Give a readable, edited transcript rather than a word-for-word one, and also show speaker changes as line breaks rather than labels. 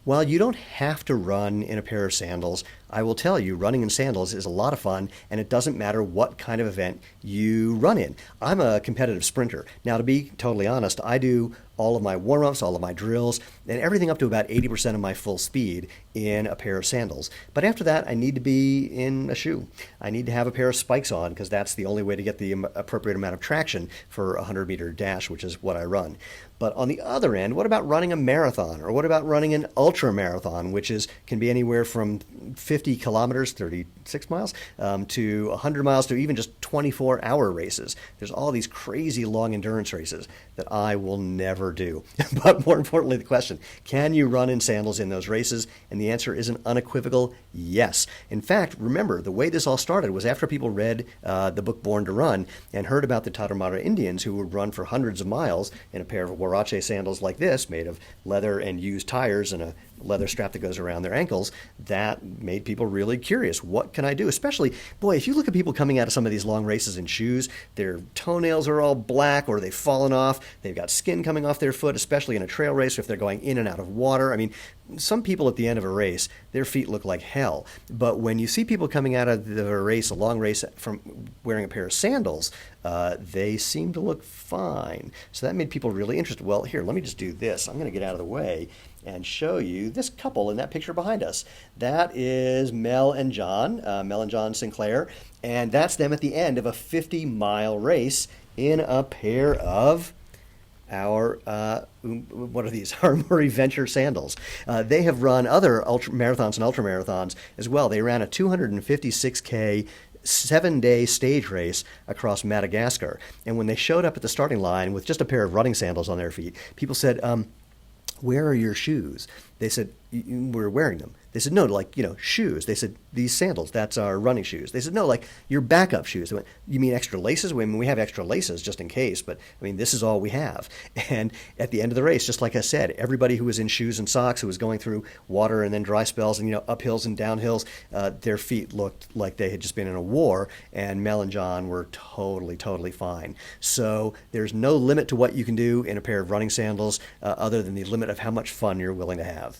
While you don't have to run in a pair of sandals, I will tell you running in sandals is a lot of fun, and it doesn't matter what kind of event you run in. I'm a competitive sprinter. Now, to be totally honest, I do all of my warm ups, all of my drills, and everything up to about 80% of my full speed in a pair of sandals. But after that, I need to be in a shoe. I need to have a pair of spikes on because that's the only way to get the appropriate amount of traction for a 100-meter dash, which is what I run. But on the other end, what about running a marathon? Or what about running an ultra marathon, which can be anywhere from 50 kilometers, 36 miles, to 100 miles, to even just 24-hour races? There's all these crazy long endurance races that I will never do. But more importantly, the question, can you run in sandals in those races? And the answer is an unequivocal yes. In fact, remember, the way this all started was after people read the book Born to Run and heard about the Tarahumara Indians who would run for hundreds of miles in a pair of huarache sandals like this, made of leather and used tires and a leather strap that goes around their ankles. That made people really curious. What can I do? Especially, boy, if you look at people coming out of some of these long races in shoes, their toenails are all black or they've fallen off. They've got skin coming off their foot, especially in a trail race or if they're going in and out of water. I mean, some people at the end of a race, their feet look like hell. But when you see people coming out of the race, a long race, from wearing a pair of sandals, they seem to look fine. So that made people really interested. Well, here, let me just do this. I'm going to get out of the way and show you this couple in that picture behind us. That is Mel and John Sinclair, and that's them at the end of a 50-mile race in a pair of our, what are these? Our Murray Venture sandals. They have run other marathons and ultramarathons as well. They ran a 256K 7-day stage race across Madagascar. And when they showed up at the starting line with just a pair of running sandals on their feet, people said, where are your shoes? They said, we're wearing them. They said, no, like, shoes. They said, these sandals, that's our running shoes. They said, no, like your backup shoes. They went, you mean extra laces? I mean, we have extra laces just in case, but I mean, this is all we have. And at the end of the race, just like I said, everybody who was in shoes and socks, who was going through water and then dry spells and, uphills and downhills, their feet looked like they had just been in a war, and Mel and John were totally, totally fine. So there's no limit to what you can do in a pair of running sandals other than the limit of how much fun you're willing to have.